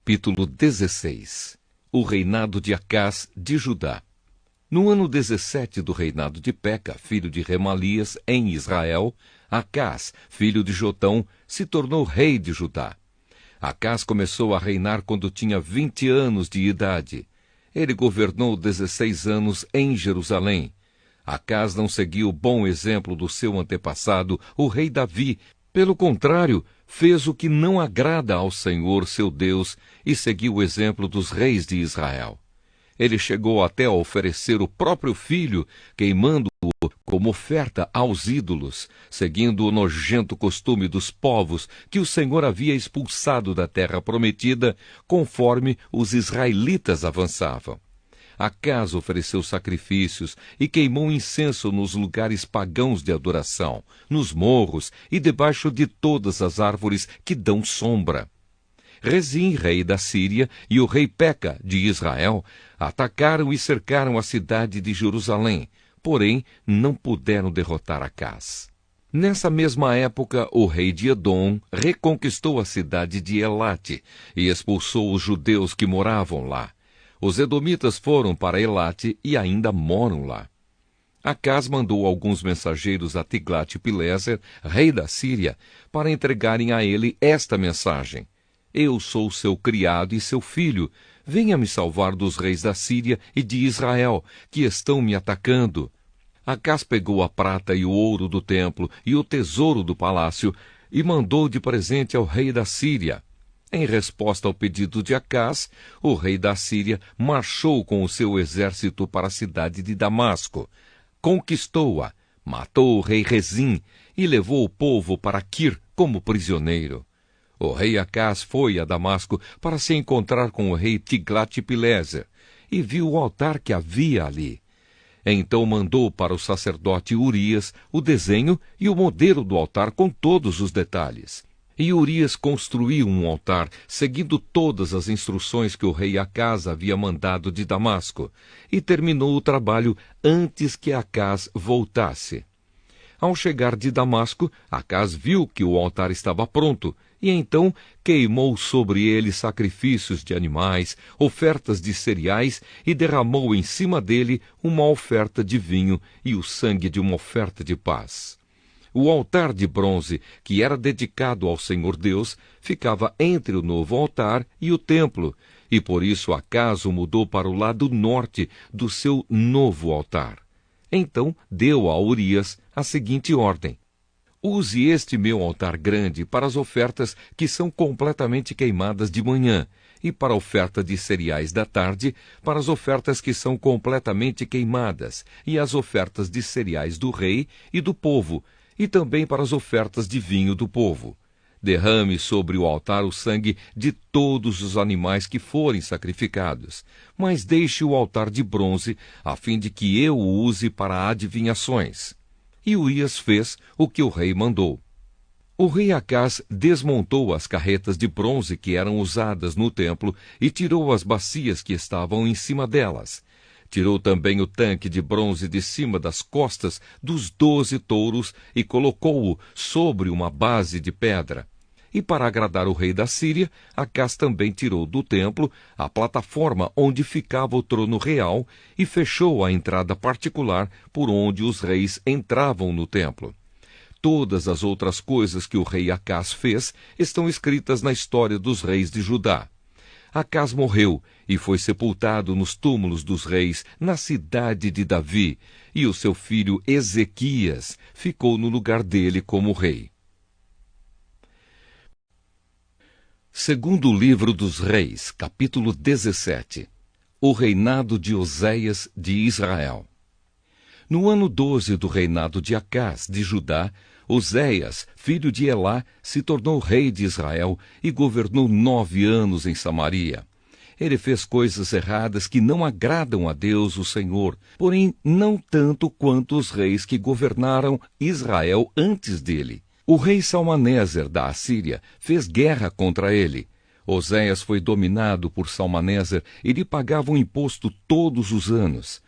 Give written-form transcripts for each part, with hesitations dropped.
Capítulo 16. O reinado de Acás de Judá. No ano 17 do reinado de Peca, filho de Remalias, em Israel, Acás, filho de Jotão, se tornou rei de Judá. Acás começou a reinar quando tinha 20 anos de idade. Ele governou 16 anos em Jerusalém. Acás não seguiu o bom exemplo do seu antepassado, o rei Davi. Pelo contrário, fez o que não agrada ao Senhor, seu Deus, e seguiu o exemplo dos reis de Israel. Ele chegou até a oferecer o próprio filho, queimando-o como oferta aos ídolos, seguindo o nojento costume dos povos que o Senhor havia expulsado da terra prometida, conforme os israelitas avançavam. Acás ofereceu sacrifícios e queimou incenso nos lugares pagãos de adoração, nos morros e debaixo de todas as árvores que dão sombra. Rezim, rei da Síria, e o rei Peca, de Israel, atacaram e cercaram a cidade de Jerusalém, porém não puderam derrotar Acás. Nessa mesma época, o rei de Edom reconquistou a cidade de Elate e expulsou os judeus que moravam lá. Os edomitas foram para Elate e ainda moram lá. Acás mandou alguns mensageiros a Tiglat-Pileser, rei da Síria, para entregarem a ele esta mensagem: Eu sou seu criado e seu filho. Venha me salvar dos reis da Síria e de Israel, que estão me atacando. Acás pegou a prata e o ouro do templo e o tesouro do palácio e mandou de presente ao rei da Síria. Em resposta ao pedido de Acás, o rei da Síria marchou com o seu exército para a cidade de Damasco. Conquistou-a, matou o rei Rezim e levou o povo para Quir como prisioneiro. O rei Acás foi a Damasco para se encontrar com o rei Tiglat-Pileser e viu o altar que havia ali. Então mandou para o sacerdote Urias o desenho e o modelo do altar com todos os detalhes. E Urias construiu um altar, seguindo todas as instruções que o rei Acás havia mandado de Damasco, e terminou o trabalho antes que Acás voltasse. Ao chegar de Damasco, Acás viu que o altar estava pronto, e então queimou sobre ele sacrifícios de animais, ofertas de cereais, e derramou em cima dele uma oferta de vinho e o sangue de uma oferta de paz. O altar de bronze, que era dedicado ao Senhor Deus, ficava entre o novo altar e o templo, e por isso Acás o mudou para o lado norte do seu novo altar. Então deu a Urias a seguinte ordem: Use este meu altar grande para as ofertas que são completamente queimadas de manhã, e para a oferta de cereais da tarde, para as ofertas que são completamente queimadas, e as ofertas de cereais do rei e do povo, e também para as ofertas de vinho do povo. Derrame sobre o altar o sangue de todos os animais que forem sacrificados, mas deixe o altar de bronze, a fim de que eu o use para adivinhações. E Urias fez o que o rei mandou. O rei Acás desmontou as carretas de bronze que eram usadas no templo e tirou as bacias que estavam em cima delas. Tirou também o tanque de bronze de cima das costas dos 12 touros e colocou-o sobre uma base de pedra. E para agradar o rei da Síria, Acás também tirou do templo a plataforma onde ficava o trono real e fechou a entrada particular por onde os reis entravam no templo. Todas as outras coisas que o rei Acás fez estão escritas na história dos reis de Judá. Acás morreu e foi sepultado nos túmulos dos reis, na cidade de Davi, e o seu filho Ezequias ficou no lugar dele como rei. Segundo livro dos Reis, capítulo 17. O reinado de Oséias de Israel. No ano 12 do reinado de Acás de Judá, Oséias, filho de Elá, se tornou rei de Israel e governou 9 anos em Samaria. Ele fez coisas erradas que não agradam a Deus, o Senhor, porém não tanto quanto os reis que governaram Israel antes dele. O rei Salmaneser da Assíria fez guerra contra ele. Oséias foi dominado por Salmaneser e lhe pagava um imposto todos os anos.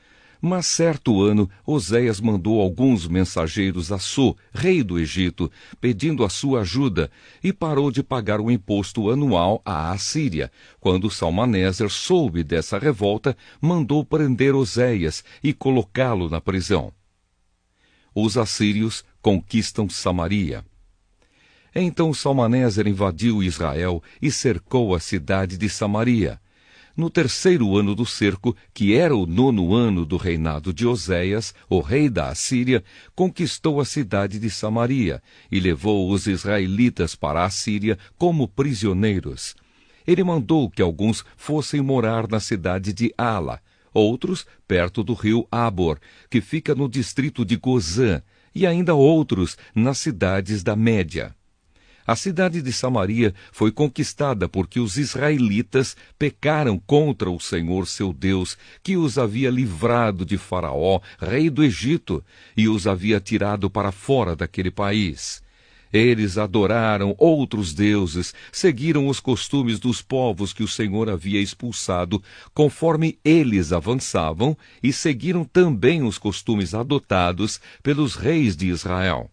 Mas certo ano, Oséias mandou alguns mensageiros a So, rei do Egito, pedindo a sua ajuda, e parou de pagar o imposto anual à Assíria. Quando Salmaneser soube dessa revolta, mandou prender Oséias e colocá-lo na prisão. Os assírios conquistam Samaria. Então Salmaneser invadiu Israel e cercou a cidade de Samaria. No terceiro ano do cerco, que era o 9º ano do reinado de Oséias, o rei da Assíria, conquistou a cidade de Samaria e levou os israelitas para a Assíria como prisioneiros. Ele mandou que alguns fossem morar na cidade de Ala, outros perto do rio Abor, que fica no distrito de Gozã, e ainda outros nas cidades da Média. A cidade de Samaria foi conquistada porque os israelitas pecaram contra o Senhor seu Deus, que os havia livrado de Faraó, rei do Egito, e os havia tirado para fora daquele país. Eles adoraram outros deuses, seguiram os costumes dos povos que o Senhor havia expulsado, conforme eles avançavam, e seguiram também os costumes adotados pelos reis de Israel.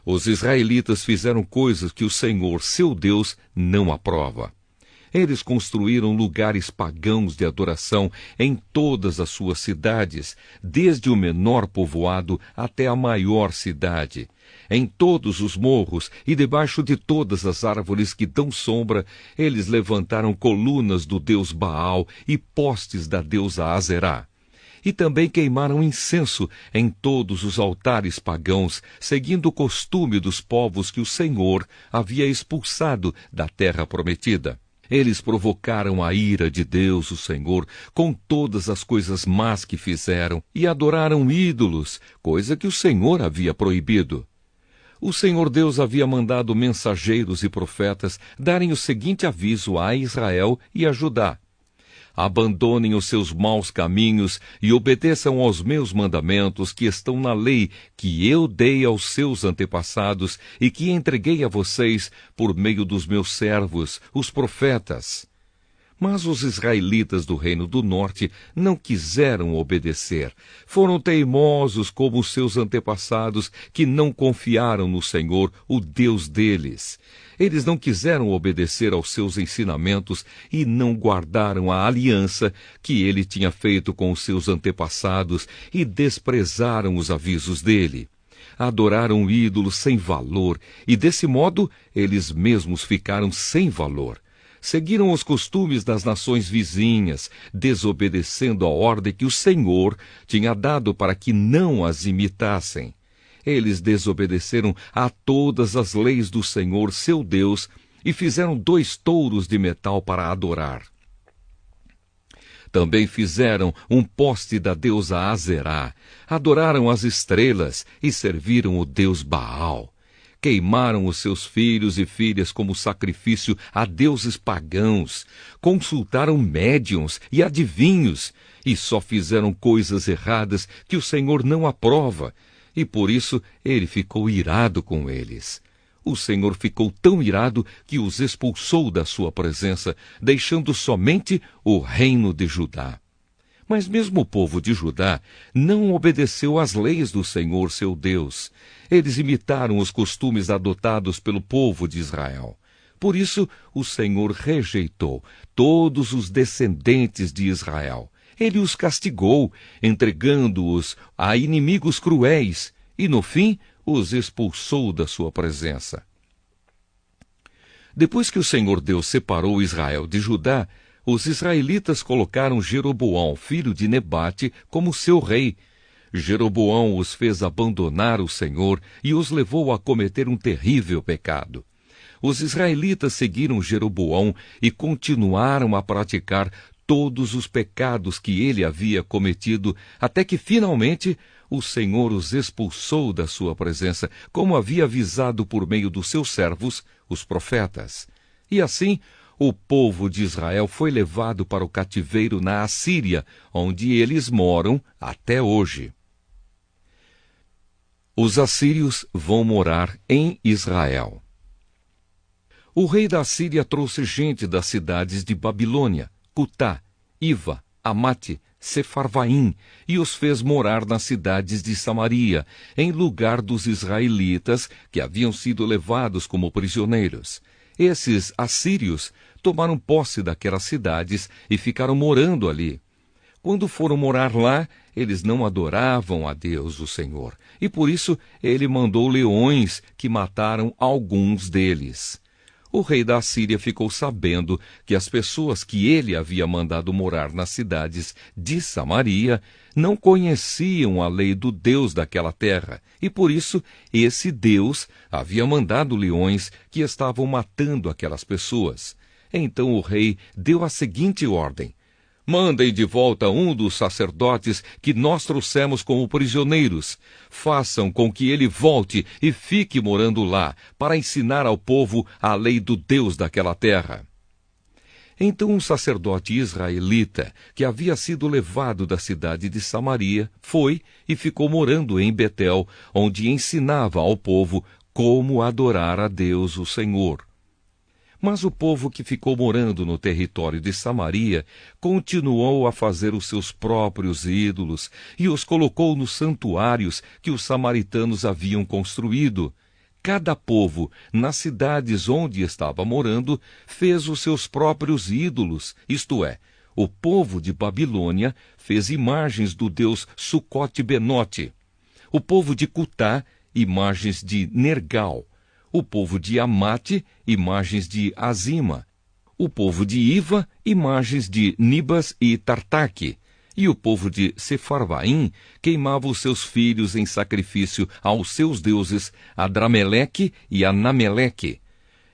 Os israelitas fizeram coisas que o Senhor, seu Deus, não aprova. Eles construíram lugares pagãos de adoração em todas as suas cidades, desde o menor povoado até a maior cidade. Em todos os morros e debaixo de todas as árvores que dão sombra, eles levantaram colunas do deus Baal e postes da deusa Azerá. E também queimaram incenso em todos os altares pagãos, seguindo o costume dos povos que o Senhor havia expulsado da terra prometida. Eles provocaram a ira de Deus, o Senhor, com todas as coisas más que fizeram, e adoraram ídolos, coisa que o Senhor havia proibido. O Senhor Deus havia mandado mensageiros e profetas darem o seguinte aviso a Israel e a Judá: abandonem os seus maus caminhos e obedeçam aos meus mandamentos que estão na lei que eu dei aos seus antepassados e que entreguei a vocês por meio dos meus servos, os profetas. Mas os israelitas do reino do norte não quiseram obedecer. Foram teimosos como os seus antepassados, que não confiaram no Senhor, o Deus deles. Eles não quiseram obedecer aos seus ensinamentos e não guardaram a aliança que ele tinha feito com os seus antepassados e desprezaram os avisos dele. Adoraram ídolos sem valor e, desse modo, eles mesmos ficaram sem valor. Seguiram os costumes das nações vizinhas, desobedecendo a ordem que o Senhor tinha dado para que não as imitassem. Eles desobedeceram a todas as leis do Senhor, seu Deus, e fizeram 2 touros de metal para adorar. Também fizeram um poste da deusa Azerá, adoraram as estrelas e serviram o deus Baal. Queimaram os seus filhos e filhas como sacrifício a deuses pagãos, consultaram médiuns e adivinhos, e só fizeram coisas erradas que o Senhor não aprova, e por isso ele ficou irado com eles. O Senhor ficou tão irado que os expulsou da sua presença, deixando somente o reino de Judá. Mas mesmo o povo de Judá não obedeceu às leis do Senhor, seu Deus. Eles imitaram os costumes adotados pelo povo de Israel. Por isso, o Senhor rejeitou todos os descendentes de Israel. Ele os castigou, entregando-os a inimigos cruéis, e, no fim, os expulsou da sua presença. Depois que o Senhor Deus separou Israel de Judá, os israelitas colocaram Jeroboão, filho de Nebate, como seu rei. Jeroboão os fez abandonar o Senhor e os levou a cometer um terrível pecado. Os israelitas seguiram Jeroboão e continuaram a praticar todos os pecados que ele havia cometido, até que, finalmente, o Senhor os expulsou da sua presença, como havia avisado por meio dos seus servos, os profetas. E assim, o povo de Israel foi levado para o cativeiro na Assíria, onde eles moram até hoje. Os assírios vão morar em Israel. O rei da Assíria trouxe gente das cidades de Babilônia, Cutá, Iva, Amate, Sefarvaim, e os fez morar nas cidades de Samaria, em lugar dos israelitas que haviam sido levados como prisioneiros. Esses assírios tomaram posse daquelas cidades e ficaram morando ali. Quando foram morar lá, eles não adoravam a Deus, o Senhor, e por isso ele mandou leões que mataram alguns deles. O rei da Assíria ficou sabendo que as pessoas que ele havia mandado morar nas cidades de Samaria não conheciam a lei do Deus daquela terra, e por isso esse Deus havia mandado leões que estavam matando aquelas pessoas. Então o rei deu a seguinte ordem: mandem de volta um dos sacerdotes que nós trouxemos como prisioneiros. Façam com que ele volte e fique morando lá, para ensinar ao povo a lei do Deus daquela terra. Então um sacerdote israelita, que havia sido levado da cidade de Samaria, foi e ficou morando em Betel, onde ensinava ao povo como adorar a Deus, o Senhor. Mas o povo que ficou morando no território de Samaria continuou a fazer os seus próprios ídolos e os colocou nos santuários que os samaritanos haviam construído. Cada povo, nas cidades onde estava morando, fez os seus próprios ídolos, isto é, o povo de Babilônia fez imagens do deus Sucote-Benote, o povo de Cutá, imagens de Nergal, o povo de Amate, imagens de Azima, o povo de Iva, imagens de Nibas e Tartaque, e o povo de Sefarvaim queimava os seus filhos em sacrifício aos seus deuses Adrameleque e Anameleque.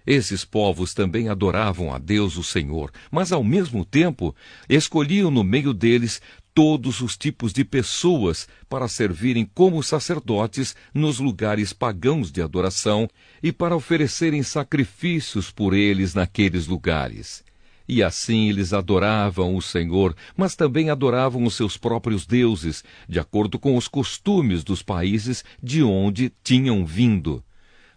Esses povos também adoravam a Deus o Senhor, mas ao mesmo tempo escolhiam no meio deles todos os tipos de pessoas para servirem como sacerdotes nos lugares pagãos de adoração e para oferecerem sacrifícios por eles naqueles lugares. E assim eles adoravam o Senhor, mas também adoravam os seus próprios deuses, de acordo com os costumes dos países de onde tinham vindo.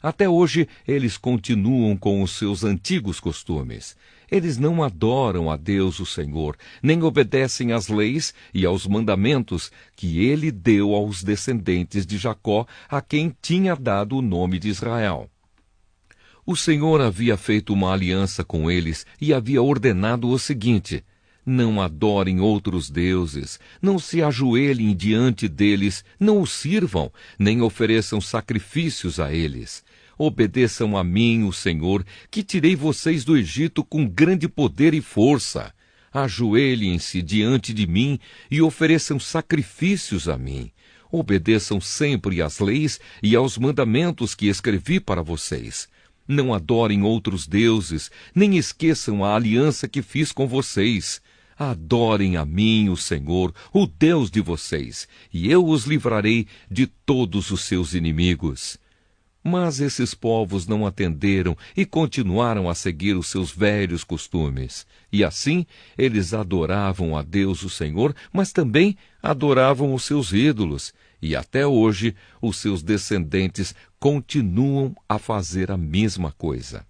Até hoje, eles continuam com os seus antigos costumes. Eles não adoram a Deus o Senhor, nem obedecem às leis e aos mandamentos que ele deu aos descendentes de Jacó, a quem tinha dado o nome de Israel. O Senhor havia feito uma aliança com eles e havia ordenado o seguinte: não adorem outros deuses, não se ajoelhem diante deles, não os sirvam, nem ofereçam sacrifícios a eles. Obedeçam a mim, o Senhor, que tirei vocês do Egito com grande poder e força. Ajoelhem-se diante de mim e ofereçam sacrifícios a mim. Obedeçam sempre às leis e aos mandamentos que escrevi para vocês. Não adorem outros deuses, nem esqueçam a aliança que fiz com vocês. Adorem a mim, o Senhor, o Deus de vocês, e eu os livrarei de todos os seus inimigos. Mas esses povos não atenderam e continuaram a seguir os seus velhos costumes. E assim, eles adoravam a Deus o Senhor, mas também adoravam os seus ídolos. E até hoje, os seus descendentes continuam a fazer a mesma coisa.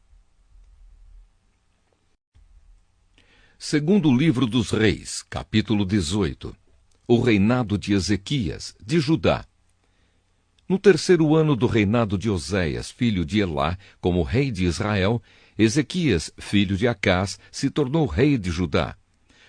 Segundo livro dos Reis, capítulo 18. O reinado de Ezequias, de Judá. No terceiro ano do reinado de Oséias, filho de Elá, como rei de Israel, Ezequias, filho de Acás, se tornou rei de Judá.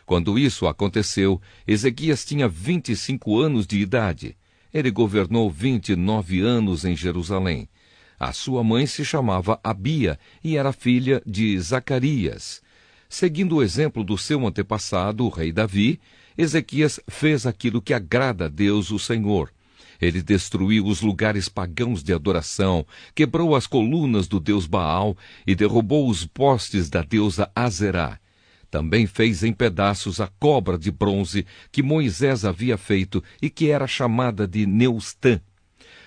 Quando isso aconteceu, Ezequias tinha 25 anos de idade. Ele governou 29 anos em Jerusalém. A sua mãe se chamava Abia e era filha de Zacarias. Seguindo o exemplo do seu antepassado, o rei Davi, Ezequias fez aquilo que agrada a Deus, o Senhor. Ele destruiu os lugares pagãos de adoração, quebrou as colunas do deus Baal e derrubou os postes da deusa Azerá. Também fez em pedaços a cobra de bronze que Moisés havia feito e que era chamada de Neustã.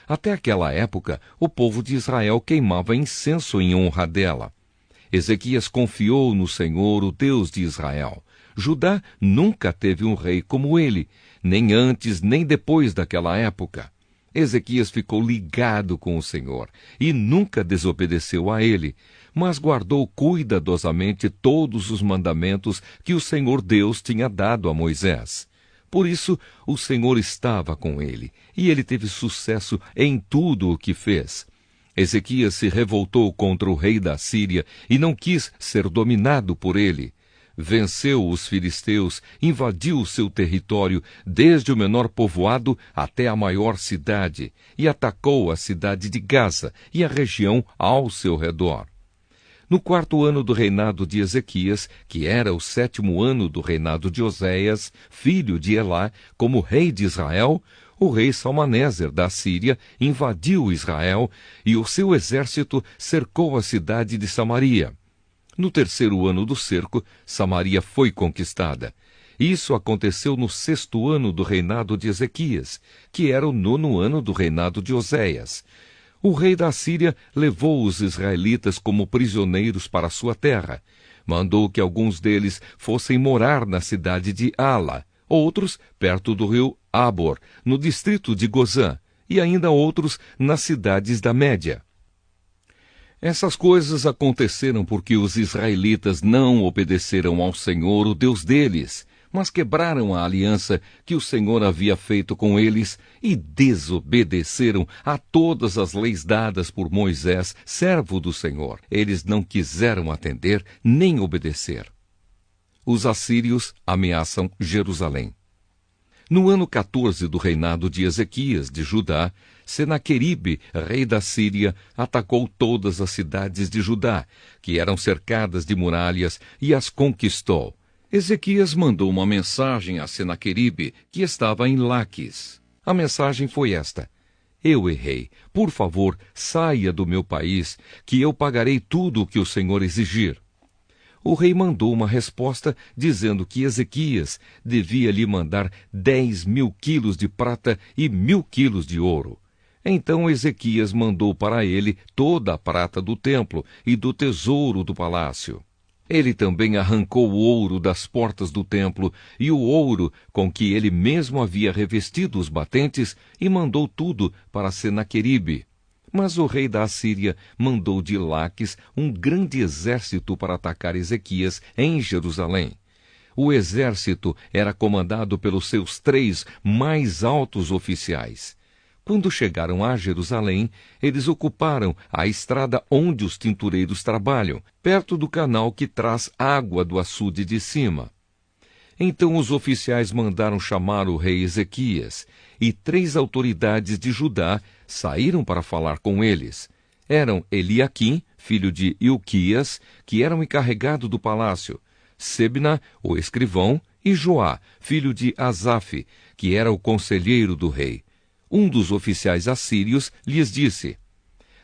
Até aquela época, o povo de Israel queimava incenso em honra dela. Ezequias confiou no Senhor, o Deus de Israel. Judá nunca teve um rei como ele, nem antes nem depois daquela época. Ezequias ficou ligado com o Senhor e nunca desobedeceu a ele, mas guardou cuidadosamente todos os mandamentos que o Senhor Deus tinha dado a Moisés. Por isso, o Senhor estava com ele, e ele teve sucesso em tudo o que fez. Ezequias se revoltou contra o rei da Síria e não quis ser dominado por ele. Venceu os filisteus, invadiu o seu território, desde o menor povoado até a maior cidade, e atacou a cidade de Gaza e a região ao seu redor. No 4º ano do reinado de Ezequias, que era o 7º ano do reinado de Oséias, filho de Elá, como rei de Israel, o rei Salmaneser da Síria invadiu Israel e o seu exército cercou a cidade de Samaria. No 3º ano do cerco, Samaria foi conquistada. Isso aconteceu no 6º ano do reinado de Ezequias, que era o 9º ano do reinado de Oséias. O rei da Síria levou os israelitas como prisioneiros para sua terra. Mandou que alguns deles fossem morar na cidade de Ala, outros perto do rio Abor, no distrito de Gozã, e ainda outros nas cidades da Média. Essas coisas aconteceram porque os israelitas não obedeceram ao Senhor, o Deus deles, mas quebraram a aliança que o Senhor havia feito com eles e desobedeceram a todas as leis dadas por Moisés, servo do Senhor. Eles não quiseram atender nem obedecer. Os assírios ameaçam Jerusalém. No ano 14 do reinado de Ezequias de Judá, Senaqueribe, rei da Síria, atacou todas as cidades de Judá, que eram cercadas de muralhas, e as conquistou. Ezequias mandou uma mensagem a Senaqueribe, que estava em Laquis. A mensagem foi esta: Eu errei. Por favor, saia do meu país, que eu pagarei tudo o que o Senhor exigir. O rei mandou uma resposta dizendo que Ezequias devia lhe mandar 10.000 quilos de prata e 1.000 quilos de ouro. Então Ezequias mandou para ele toda a prata do templo e do tesouro do palácio. Ele também arrancou o ouro das portas do templo e o ouro com que ele mesmo havia revestido os batentes e mandou tudo para Senaqueribe. Mas o rei da Assíria mandou de Laquis um grande exército para atacar Ezequias em Jerusalém. O exército era comandado pelos seus 3 mais altos oficiais. Quando chegaram a Jerusalém, eles ocuparam a estrada onde os tintureiros trabalham, perto do canal que traz água do açude de cima. Então os oficiais mandaram chamar o rei Ezequias, e 3 autoridades de Judá saíram para falar com eles. Eram Eliaquim, filho de Ilquias, que era o encarregado do palácio, Sebna, o escrivão, e Joá, filho de Asaf, que era o conselheiro do rei. Um dos oficiais assírios lhes disse: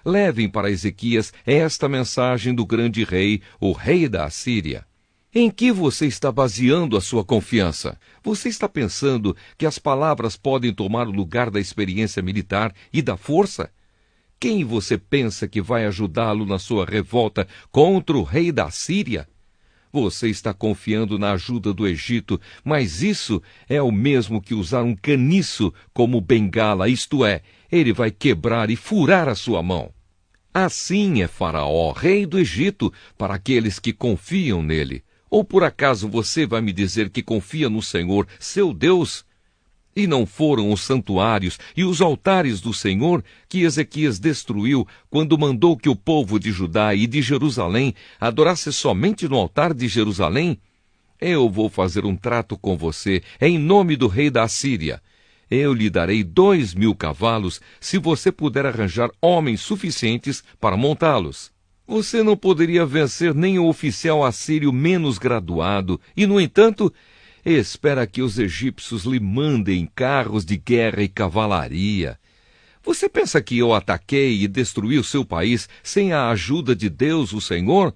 Levem para Ezequias esta mensagem do grande rei, o rei da Assíria. Em que você está baseando a sua confiança? Você está pensando que as palavras podem tomar o lugar da experiência militar e da força? Quem você pensa que vai ajudá-lo na sua revolta contra o rei da Síria? Você está confiando na ajuda do Egito, mas isso é o mesmo que usar um caniço como bengala, isto é, ele vai quebrar e furar a sua mão. Assim é Faraó, rei do Egito, para aqueles que confiam nele. Ou por acaso você vai me dizer que confia no Senhor, seu Deus? E não foram os santuários e os altares do Senhor que Ezequias destruiu quando mandou que o povo de Judá e de Jerusalém adorasse somente no altar de Jerusalém? Eu vou fazer um trato com você em nome do rei da Assíria. Eu lhe darei 2.000 cavalos se você puder arranjar homens suficientes para montá-los. Você não poderia vencer nem o oficial assírio menos graduado e, no entanto, espera que os egípcios lhe mandem carros de guerra e cavalaria. Você pensa que eu ataquei e destruí o seu país sem a ajuda de Deus, o Senhor?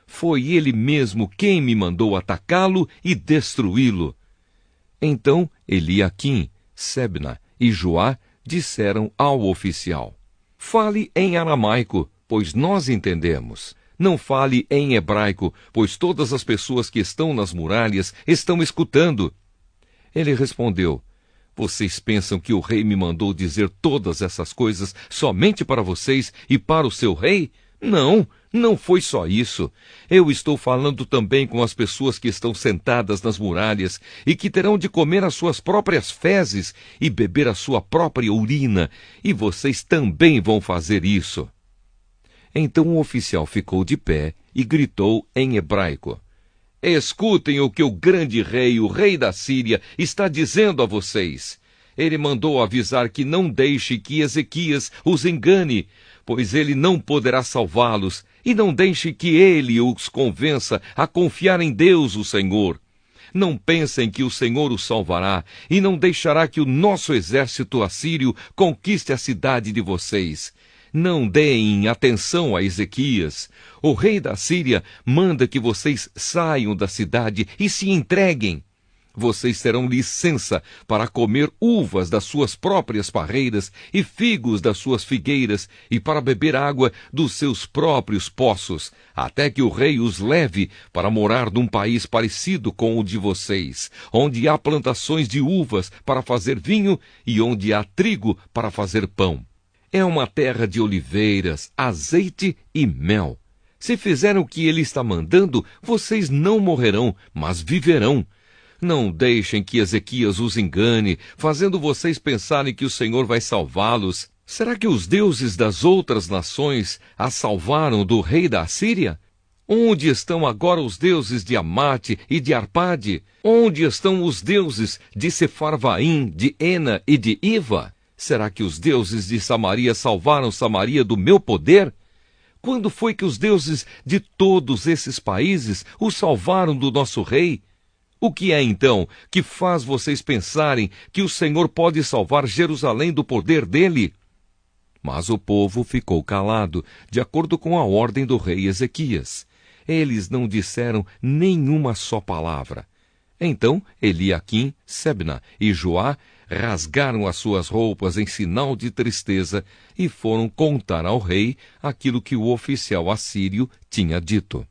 Foi ele mesmo quem me mandou atacá-lo e destruí-lo. Então Eliaquim, Sebna e Joá disseram ao oficial: Fale em aramaico, pois nós entendemos. Não fale em hebraico, pois todas as pessoas que estão nas muralhas estão escutando. Ele respondeu: Vocês pensam que o rei me mandou dizer todas essas coisas somente para vocês e para o seu rei? Não, não foi só isso. Eu estou falando também com as pessoas que estão sentadas nas muralhas e que terão de comer as suas próprias fezes e beber a sua própria urina, e vocês também vão fazer isso. Então o oficial ficou de pé e gritou em hebraico: Escutem o que o grande rei, o rei da Síria, está dizendo a vocês. Ele mandou avisar que não deixe que Ezequias os engane, pois ele não poderá salvá-los, e não deixe que ele os convença a confiar em Deus, o Senhor. Não pensem que o Senhor os salvará, e não deixará que o nosso exército assírio conquiste a cidade de vocês. Não deem atenção a Ezequias. O rei da Síria manda que vocês saiam da cidade e se entreguem. Vocês terão licença para comer uvas das suas próprias parreiras e figos das suas figueiras e para beber água dos seus próprios poços, até que o rei os leve para morar num país parecido com o de vocês, onde há plantações de uvas para fazer vinho e onde há trigo para fazer pão. É uma terra de oliveiras, azeite e mel. Se fizerem o que ele está mandando, vocês não morrerão, mas viverão. Não deixem que Ezequias os engane, fazendo vocês pensarem que o Senhor vai salvá-los. Será que os deuses das outras nações a salvaram do rei da Assíria? Onde estão agora os deuses de Amate e de Arpade? Onde estão os deuses de Sefarvaim, de Ena e de Iva? Será que os deuses de Samaria salvaram Samaria do meu poder? Quando foi que os deuses de todos esses países os salvaram do nosso rei? O que é, então, que faz vocês pensarem que o Senhor pode salvar Jerusalém do poder dele? Mas o povo ficou calado, de acordo com a ordem do rei Ezequias. Eles não disseram nenhuma só palavra. Então Eliaquim, Sebna e Joá rasgaram as suas roupas em sinal de tristeza e foram contar ao rei aquilo que o oficial assírio tinha dito.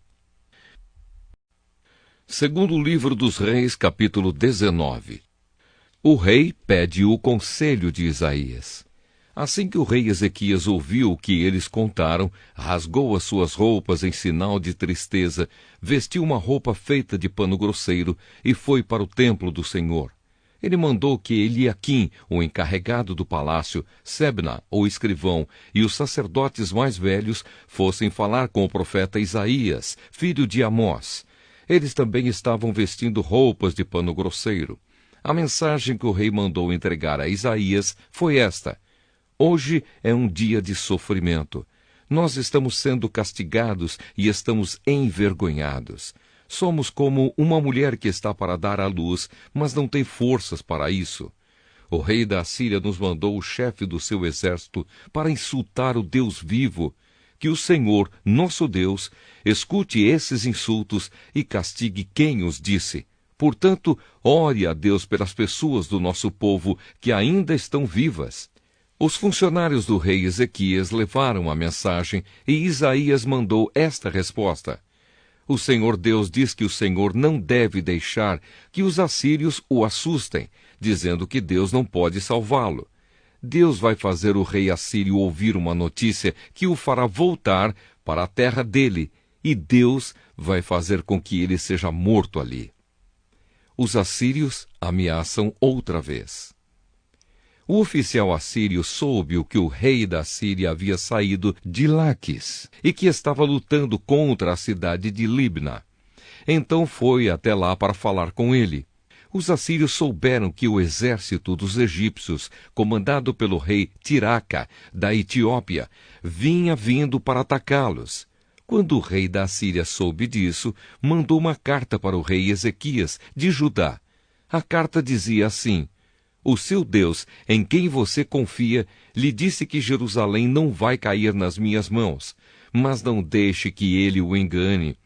Segundo livro dos Reis, capítulo 19. O rei pede o conselho de Isaías. Assim que o rei Ezequias ouviu o que eles contaram, rasgou as suas roupas em sinal de tristeza, vestiu uma roupa feita de pano grosseiro e foi para o templo do Senhor. Ele mandou que Eliaquim, o encarregado do palácio, Sebna, o escrivão, e os sacerdotes mais velhos fossem falar com o profeta Isaías, filho de Amós. Eles também estavam vestindo roupas de pano grosseiro. A mensagem que o rei mandou entregar a Isaías foi esta: Hoje é um dia de sofrimento. Nós estamos sendo castigados e estamos envergonhados. Somos como uma mulher que está para dar à luz, mas não tem forças para isso. O rei da Assíria nos mandou o chefe do seu exército para insultar o Deus vivo. Que o Senhor, nosso Deus, escute esses insultos e castigue quem os disse. Portanto, ore a Deus pelas pessoas do nosso povo que ainda estão vivas. Os funcionários do rei Ezequias levaram a mensagem e Isaías mandou esta resposta: O Senhor Deus diz que o Senhor não deve deixar que os assírios o assustem, dizendo que Deus não pode salvá-lo. Deus vai fazer o rei assírio ouvir uma notícia que o fará voltar para a terra dele, e Deus vai fazer com que ele seja morto ali. Os assírios ameaçam outra vez. O oficial assírio soube o que o rei da Síria havia saído de Laquis e que estava lutando contra a cidade de Libna. Então foi até lá para falar com ele. Os assírios souberam que o exército dos egípcios, comandado pelo rei Tiraca, da Etiópia, vinha vindo para atacá-los. Quando o rei da Assíria soube disso, mandou uma carta para o rei Ezequias, de Judá. A carta dizia assim: O seu Deus, em quem você confia, lhe disse que Jerusalém não vai cair nas minhas mãos, mas não deixe que ele o engane.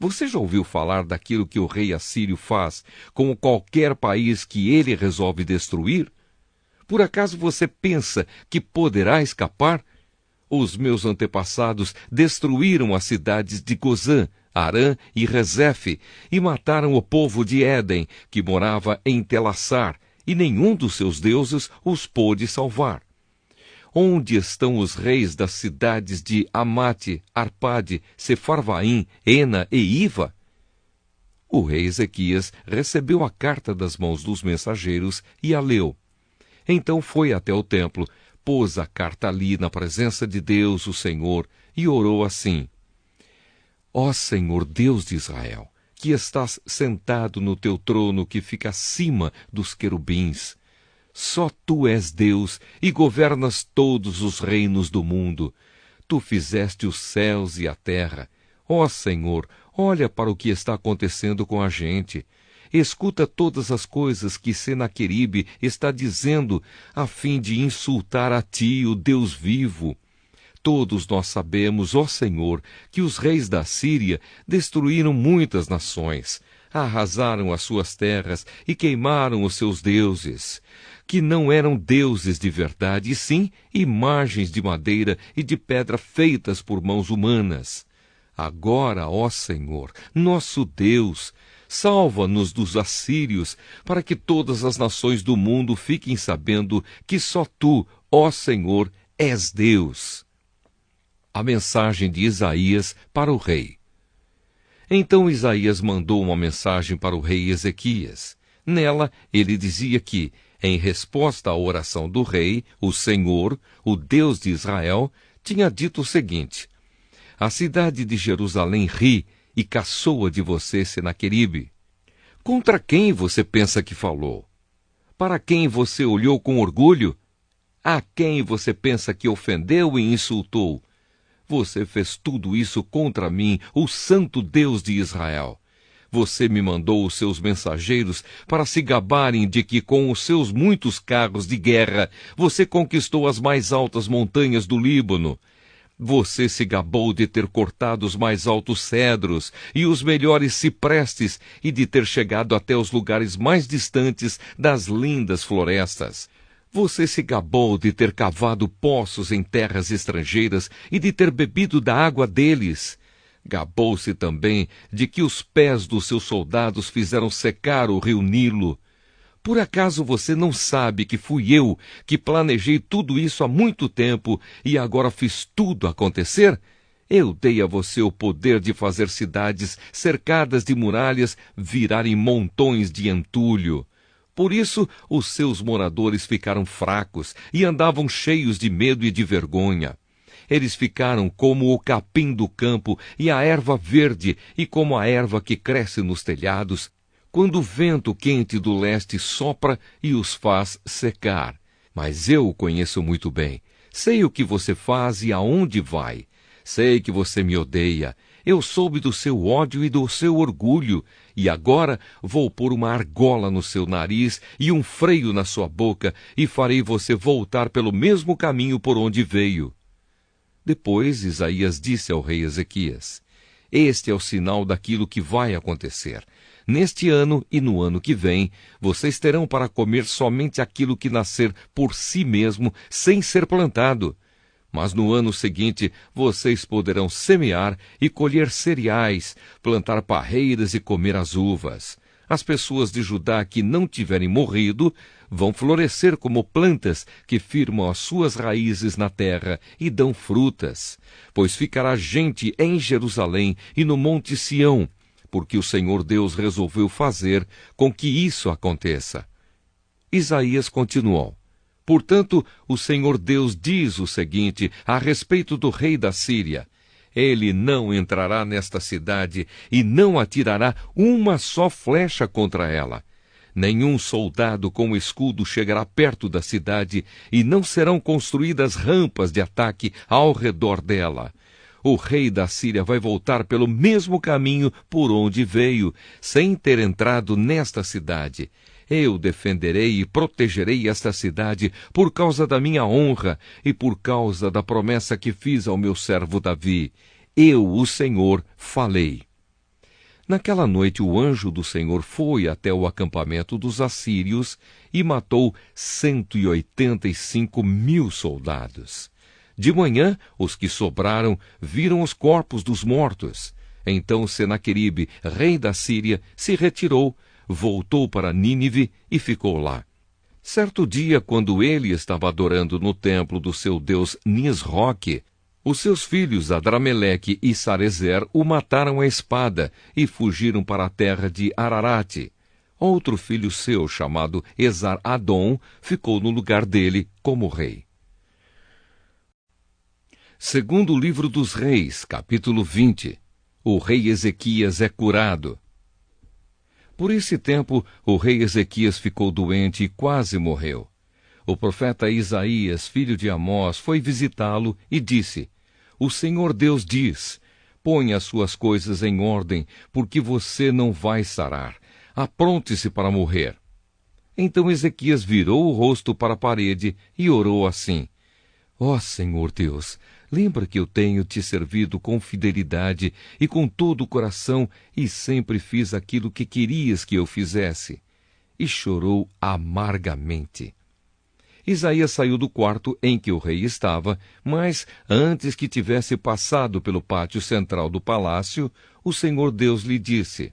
Você já ouviu falar daquilo que o rei assírio faz com qualquer país que ele resolve destruir? Por acaso você pensa que poderá escapar? Os meus antepassados destruíram as cidades de Gozã, Arã e Rezefe e mataram o povo de Éden, que morava em Telassar, e nenhum dos seus deuses os pôde salvar. Onde estão os reis das cidades de Amate, Arpade, Sefarvaim, Ena e Iva? O rei Ezequias recebeu a carta das mãos dos mensageiros e a leu. Então foi até o templo, pôs a carta ali na presença de Deus, o Senhor, e orou assim: Ó Senhor Deus de Israel, que estás sentado no teu trono que fica acima dos querubins, só tu és Deus e governas todos os reinos do mundo. Tu fizeste os céus e a terra. Ó Senhor, olha para o que está acontecendo com a gente. Escuta todas as coisas que Senaqueribe está dizendo a fim de insultar a ti, o Deus vivo. Todos nós sabemos, ó Senhor, que os reis da Síria destruíram muitas nações, arrasaram as suas terras e queimaram os seus deuses, que não eram deuses de verdade, e sim imagens de madeira e de pedra feitas por mãos humanas. Agora, ó Senhor, nosso Deus, salva-nos dos assírios, para que todas as nações do mundo fiquem sabendo que só tu, ó Senhor, és Deus. A mensagem de Isaías para o rei. Então Isaías mandou uma mensagem para o rei Ezequias. Nela, ele dizia que, em resposta à oração do rei, o Senhor, o Deus de Israel, tinha dito o seguinte: A cidade de Jerusalém ri e caçoa de você, Senaqueribe. Contra quem você pensa que falou? Para quem você olhou com orgulho? A quem você pensa que ofendeu e insultou? Você fez tudo isso contra mim, o Santo Deus de Israel. Você me mandou os seus mensageiros para se gabarem de que com os seus muitos carros de guerra você conquistou as mais altas montanhas do Líbano. Você se gabou de ter cortado os mais altos cedros e os melhores ciprestes e de ter chegado até os lugares mais distantes das lindas florestas. Você se gabou de ter cavado poços em terras estrangeiras e de ter bebido da água deles. Gabou-se também de que os pés dos seus soldados fizeram secar o rio Nilo. Por acaso você não sabe que fui eu que planejei tudo isso há muito tempo e agora fiz tudo acontecer? Eu dei a você o poder de fazer cidades cercadas de muralhas virarem montões de entulho. Por isso, os seus moradores ficaram fracos e andavam cheios de medo e de vergonha. Eles ficaram como o capim do campo e a erva verde e como a erva que cresce nos telhados, quando o vento quente do leste sopra e os faz secar. Mas eu o conheço muito bem. Sei o que você faz e aonde vai. Sei que você me odeia. Eu soube do seu ódio e do seu orgulho, e agora vou pôr uma argola no seu nariz e um freio na sua boca, e farei você voltar pelo mesmo caminho por onde veio. Depois Isaías disse ao rei Ezequias: Este é o sinal daquilo que vai acontecer. Neste ano e no ano que vem, vocês terão para comer somente aquilo que nascer por si mesmo, sem ser plantado. Mas no ano seguinte, vocês poderão semear e colher cereais, plantar parreiras e comer as uvas. As pessoas de Judá que não tiverem morrido vão florescer como plantas que firmam as suas raízes na terra e dão frutas. Pois ficará gente em Jerusalém e no Monte Sião, porque o Senhor Deus resolveu fazer com que isso aconteça. Isaías continuou: Portanto, o Senhor Deus diz o seguinte a respeito do rei da Síria: Ele não entrará nesta cidade e não atirará uma só flecha contra ela. Nenhum soldado com escudo chegará perto da cidade e não serão construídas rampas de ataque ao redor dela. O rei da Síria vai voltar pelo mesmo caminho por onde veio, sem ter entrado nesta cidade. Eu defenderei e protegerei esta cidade por causa da minha honra e por causa da promessa que fiz ao meu servo Davi. Eu, o Senhor, falei. Naquela noite o anjo do Senhor foi até o acampamento dos assírios e matou 185.000 soldados. De manhã, os que sobraram viram os corpos dos mortos. Então Senaqueribe, rei da Síria, se retirou, voltou para Nínive e ficou lá. Certo dia, quando ele estava adorando no templo do seu deus Nisroque, os seus filhos Adrameleque e Sarezer o mataram à espada e fugiram para a terra de Ararate. Outro filho seu, chamado Esar-Adom, ficou no lugar dele como rei. Segundo livro dos Reis, capítulo 20. O rei Ezequias é curado. Por esse tempo, o rei Ezequias ficou doente e quase morreu. O profeta Isaías, filho de Amós, foi visitá-lo e disse: O Senhor Deus diz: Ponha as suas coisas em ordem, porque você não vai sarar. Apronte-se para morrer. Então Ezequias virou o rosto para a parede e orou assim: Ó Senhor Deus, lembra que eu tenho te servido com fidelidade e com todo o coração e sempre fiz aquilo que querias que eu fizesse. E chorou amargamente. Isaías saiu do quarto em que o rei estava, mas, antes que tivesse passado pelo pátio central do palácio, o Senhor Deus lhe disse: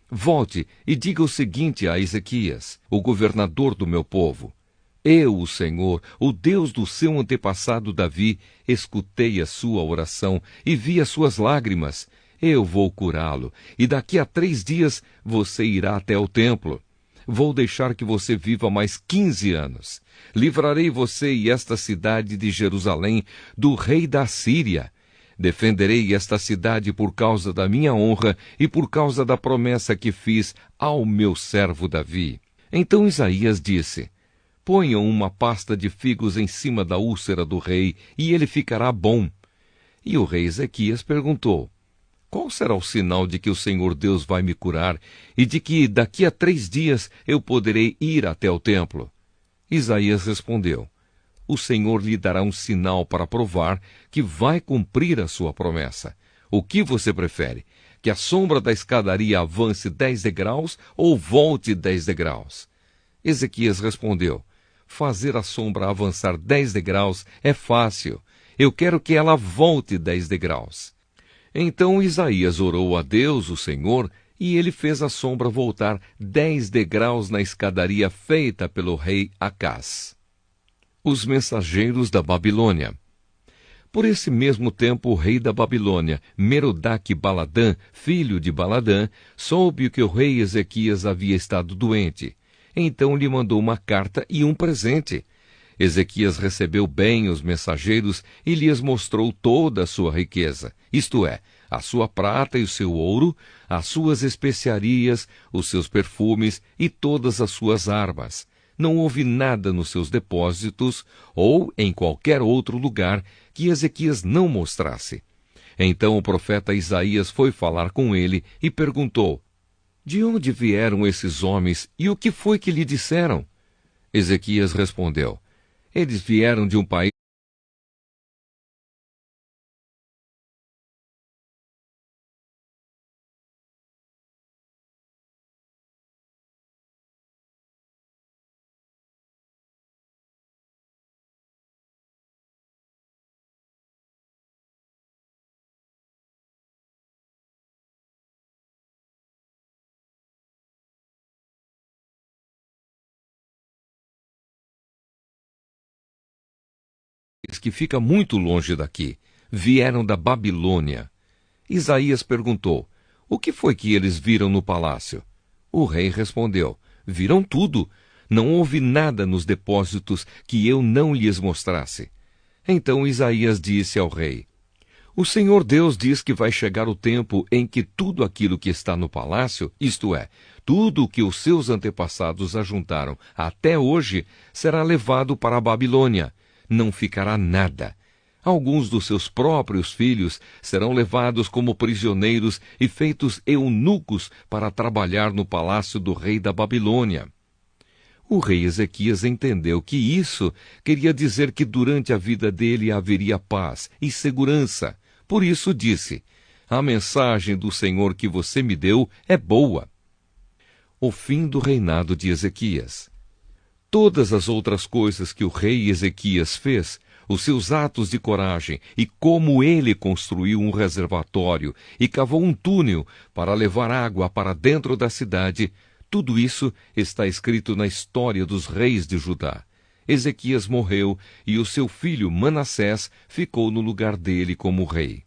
Volte e diga o seguinte a Ezequias, o governador do meu povo: Eu, o Senhor, o Deus do seu antepassado Davi, escutei a sua oração e vi as suas lágrimas. Eu vou curá-lo, e daqui a 3 dias você irá até o templo. Vou deixar que você viva mais 15 anos. Livrarei você e esta cidade de Jerusalém do rei da Síria. Defenderei esta cidade por causa da minha honra e por causa da promessa que fiz ao meu servo Davi. Então Isaías disse: Ponham uma pasta de figos em cima da úlcera do rei, e ele ficará bom. E o rei Ezequias perguntou: Qual será o sinal de que o Senhor Deus vai me curar, e de que daqui a 3 dias eu poderei ir até o templo? Isaías respondeu: O Senhor lhe dará um sinal para provar que vai cumprir a sua promessa. O que você prefere? Que a sombra da escadaria avance 10 degraus ou volte 10 degraus? Ezequias respondeu: Fazer a sombra avançar 10 degraus é fácil. Eu quero que ela volte 10 degraus. Então Isaías orou a Deus, o Senhor, e ele fez a sombra voltar 10 degraus na escadaria feita pelo rei Acás. Os mensageiros da Babilônia. Por esse mesmo tempo, o rei da Babilônia, Merodach-Baladã, filho de Baladã, soube que o rei Ezequias havia estado doente. Então lhe mandou uma carta e um presente. Ezequias recebeu bem os mensageiros e lhes mostrou toda a sua riqueza, isto é, a sua prata e o seu ouro, as suas especiarias, os seus perfumes e todas as suas armas. Não houve nada nos seus depósitos ou em qualquer outro lugar que Ezequias não mostrasse. Então o profeta Isaías foi falar com ele e perguntou: De onde vieram esses homens e o que foi que lhe disseram? Ezequias respondeu: Eles vieram de um país que fica muito longe daqui. Vieram da Babilônia. Isaías perguntou: O que foi que eles viram no palácio? O rei respondeu: Viram tudo. Não houve nada nos depósitos que eu não lhes mostrasse. Então Isaías disse ao rei: O Senhor Deus diz que vai chegar o tempo em que tudo aquilo que está no palácio, isto é, tudo o que os seus antepassados ajuntaram até hoje, será levado para a Babilônia. Não ficará nada. Alguns dos seus próprios filhos serão levados como prisioneiros e feitos eunucos para trabalhar no palácio do rei da Babilônia. O rei Ezequias entendeu que isso queria dizer que durante a vida dele haveria paz e segurança. Por isso disse: A mensagem do Senhor que você me deu é boa. O fim do reinado de Ezequias. Todas as outras coisas que o rei Ezequias fez, os seus atos de coragem e como ele construiu um reservatório e cavou um túnel para levar água para dentro da cidade, Tudo isso está escrito na história dos reis de Judá. Ezequias morreu e o seu filho Manassés ficou no lugar dele como rei.